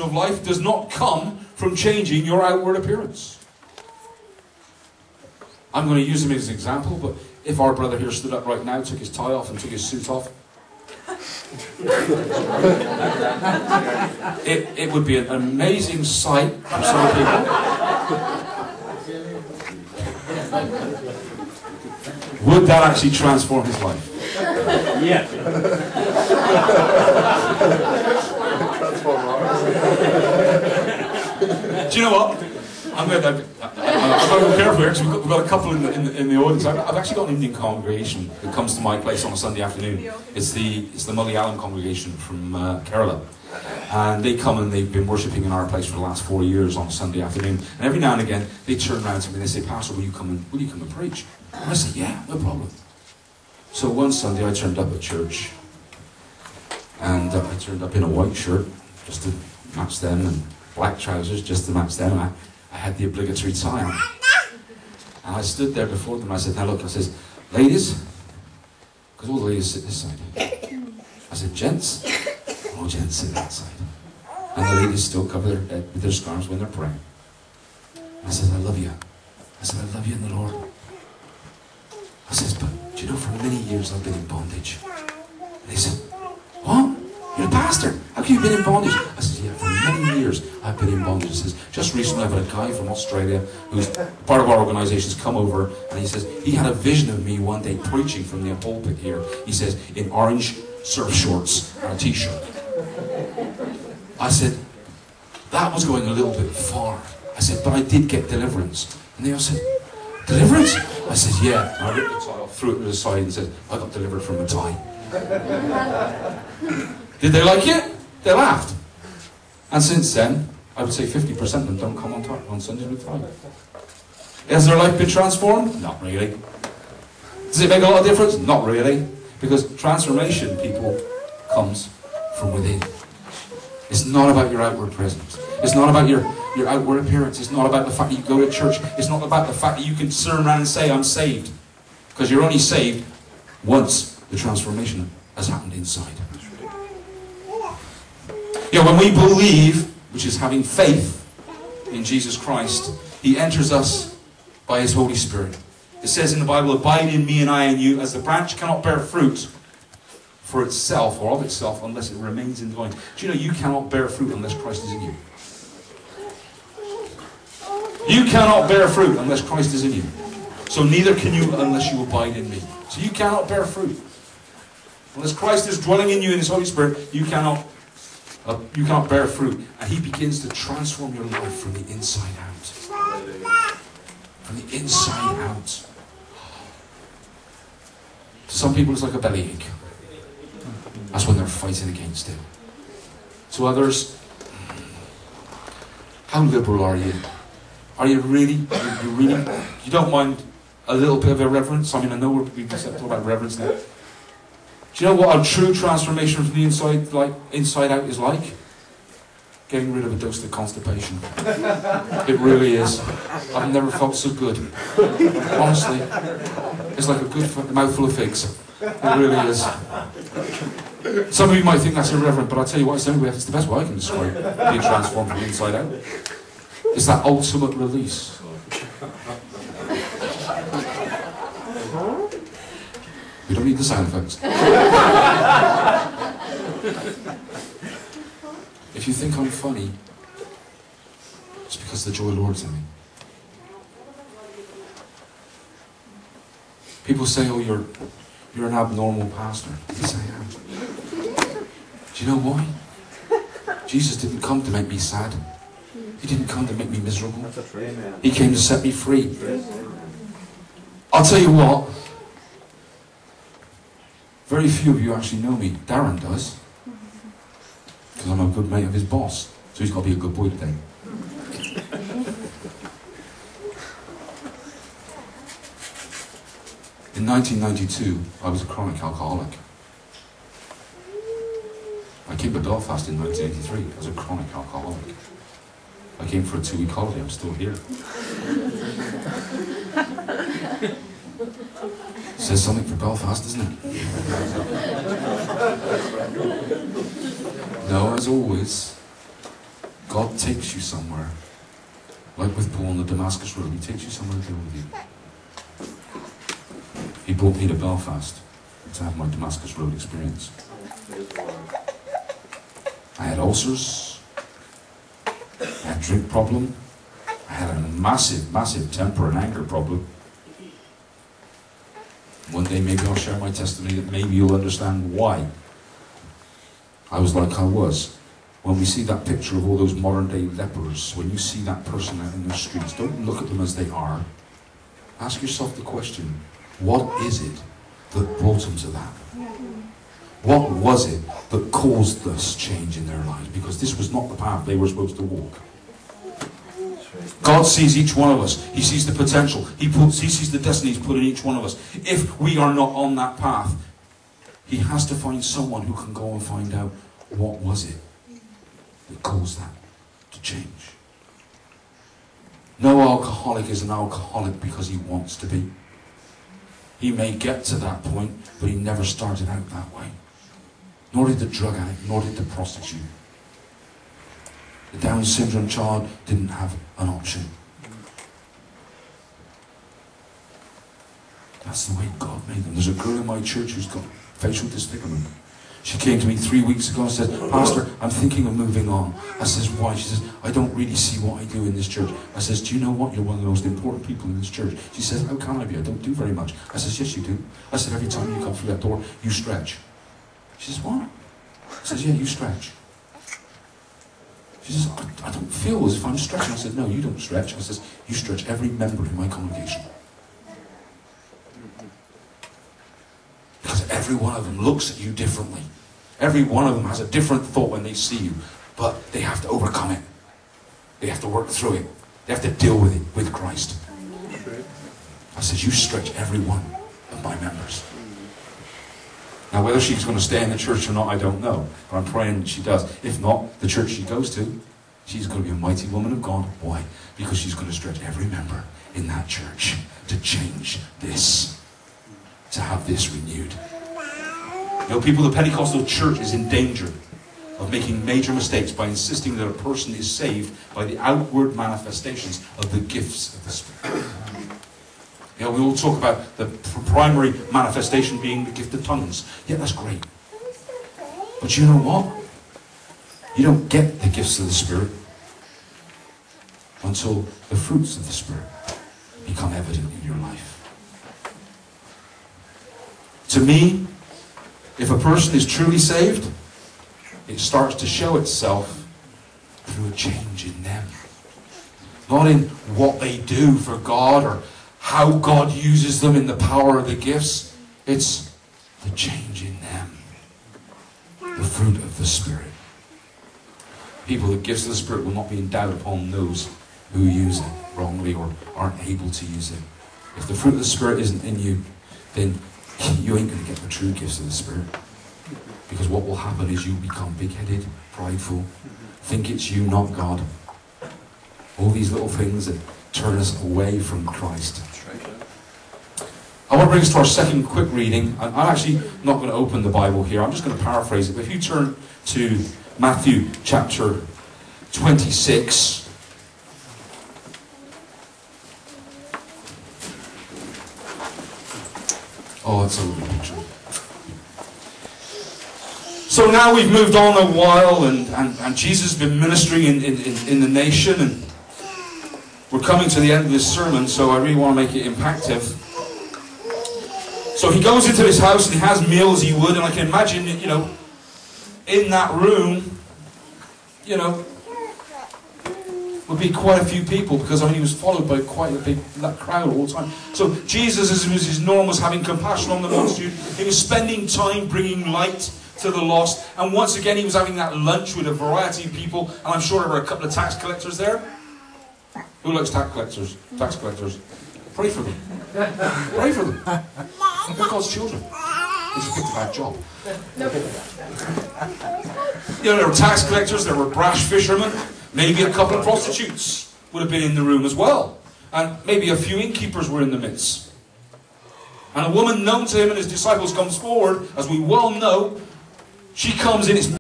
transformation of life does not come from changing your outward appearance. I'm going to use him as an example, but if our brother here stood up right now, took his tie off and took his suit off, it would be an amazing sight for some people. Would that actually transform his life? Yeah. Do you know what? I'm going to be careful here because we've got a couple in the audience. I've actually got an Indian congregation that comes to my place on a Sunday afternoon. It's the Malayalam congregation from Kerala. And they come and they've been worshipping in our place for the last 4 years on a Sunday afternoon. And every now and again, they turn around to me and they say, "Pastor, will you come and preach?" And I say, "Yeah, no problem." So one Sunday I turned up at church. And I turned up in a white shirt, just to match them, and black trousers, just to match them. I had the obligatory tie on. And I stood there before them. I said, "Now look," I says, "Ladies," because all the ladies sit this side. I said, "Gents," all gents sit that side. And the ladies still cover their head with their scarves when they're praying. And I said, "I love you." I said, "I love you in the Lord." I says, "But do you know, for many years I've been in bondage." And they said, "What? You're a pastor? How can you have been in bondage?" I said, "Yeah, for many years I've been in bondage." He says, "Just recently I've had a guy from Australia who's part of our organisation's come over, and he says he had a vision of me one day preaching from the pulpit here." He says, "in orange surf shorts and a t-shirt." I said, "That was going a little bit far." I said, "But I did get deliverance." And they all said, "Deliverance?" I said, "Yeah." And I ripped the tie off, threw it to the side and said, "I got delivered from a tie." Did they like it? They laughed. And since then, I would say 50% of them don't come on Sundays with tie. Has their life been transformed? Not really. Does it make a lot of difference? Not really. Because transformation, people, comes from within. It's not about your outward presence. It's not about your outward appearance. It's not about the fact that you go to church. It's not about the fact that you can turn around and say, "I'm saved." Because you're only saved once the transformation has happened inside. You know, when we believe, which is having faith in Jesus Christ, He enters us by His Holy Spirit. It says in the Bible, "Abide in me and I in you, as the branch cannot bear fruit for itself or of itself unless it remains in the vine." Do you know you cannot bear fruit unless Christ is in you? You cannot bear fruit unless Christ is in you. So neither can you unless you abide in me. So you cannot bear fruit. Unless Christ is dwelling in you in His Holy Spirit, you cannot bear fruit. And He begins to transform your life from the inside out. From the inside out. To some people it's like a bellyache. That's when they're fighting against it. To others, how liberal are you? Are you really, you don't mind a little bit of irreverence? I mean, I know we've talked about reverence now. Do you know what a true transformation from the inside out is like? Getting rid of a dose of constipation. It really is. I've never felt so good. Honestly. It's like a good mouthful of figs. It really is. Some of you might think that's irreverent, but I'll tell you what, it's the best way I can describe being transformed from the inside out. It's that ultimate release. We don't need the sound effects. If you think I'm funny, it's because the joy of the Lord's in me. People say, "Oh, you're an abnormal pastor." Yes, I am. Do you know why? Jesus didn't come to make me sad. He didn't come to make me miserable. He came to set me free. I'll tell you what. Very few of you actually know me. Darren does. Because I'm a good mate of his boss. So he's got to be a good boy today. In 1992, I was a chronic alcoholic. I came to Belfast in 1983 as a chronic alcoholic. I came for a 2-week holiday, I'm still here. Says something for Belfast, doesn't it? No, as always, God takes you somewhere. Like with Paul on the Damascus Road, he takes you somewhere to go with you. He brought me to Belfast to have my Damascus Road experience. I had ulcers. I had a drink problem. I had a massive, massive temper and anger problem. One day maybe I'll share my testimony that maybe you'll understand why I was like I was. When we see that picture of all those modern day lepers, when you see that person out in the streets, don't look at them as they are. Ask yourself the question, what is it that brought them to that? What was it that caused this change in their lives? Because this was not the path they were supposed to walk. God sees each one of us. He sees the potential. He sees the destiny He's put in each one of us. If we are not on that path, He has to find someone who can go and find out what was it that caused that to change. No alcoholic is an alcoholic because he wants to be. He may get to that point, but he never started out that way. Nor did the drug addict, nor did the prostitute. The Down syndrome child didn't have an option. That's the way God made them. There's a girl in my church who's got facial disfigurement. She came to me 3 weeks ago and said, Pastor, I'm thinking of moving on. I says, why? She says, I don't really see what I do in this church. I says, do you know what? You're one of the most important people in this church. She says, how can I be? I don't do very much. I says, yes, you do. I said, every time you come through that door, you stretch. She says, what? I says, yeah, you stretch. She says, I don't feel as if I'm stretching. I said, no, you don't stretch. I says, you stretch every member in my congregation. Because every one of them looks at you differently. Every one of them has a different thought when they see you. But they have to overcome it. They have to work through it. They have to deal with it with Christ. I says, you stretch every one of my members. Now, whether she's going to stay in the church or not, I don't know. But I'm praying that she does. If not, the church she goes to, she's going to be a mighty woman of God. Why? Because she's going to stretch every member in that church to change this. To have this renewed. You know, people, the Pentecostal church is in danger of making major mistakes by insisting that a person is saved by the outward manifestations of the gifts of the Spirit. You know, we all talk about the primary manifestation being the gift of tongues. Yeah, that's great. But you know what? You don't get the gifts of the Spirit until the fruits of the Spirit become evident in your life. To me, if a person is truly saved, it starts to show itself through a change in them. Not in what they do for God or how God uses them in the power of the gifts. It's the change in them. The fruit of the Spirit. People, the gifts of the Spirit will not be endowed upon those who use it wrongly or aren't able to use it. If the fruit of the Spirit isn't in you, then you ain't going to get the true gifts of the Spirit. Because what will happen is you become big-headed, prideful, think it's you, not God. All these little things that turn us away from Christ. I want to bring us to our second quick reading. I'm actually not going to open the Bible here. I'm just going to paraphrase it. But if you turn to Matthew chapter 26... Oh, it's a lovely picture. So now we've moved on a while, and Jesus has been ministering in the nation, and we're coming to the end of this sermon, so I really want to make it impactful. So he goes into this house, and he has meals he would, and I can imagine, you know, in that room, you know, would be quite a few people, because I mean he was followed by quite a big crowd all the time. So Jesus, as was his norm, was having compassion on the multitude. He was spending time bringing light to the lost, and once again he was having that lunch with a variety of people, and I'm sure there were a couple of tax collectors there. Who likes tax collectors? Tax collectors. Pray for them. Pray for them. They're God's children. They just picked a bad job. You know, there were tax collectors, there were brash fishermen. Maybe a couple of prostitutes would have been in the room as well. And maybe a few innkeepers were in the midst. And a woman known to him and his disciples comes forward, as we well know. She comes in, it's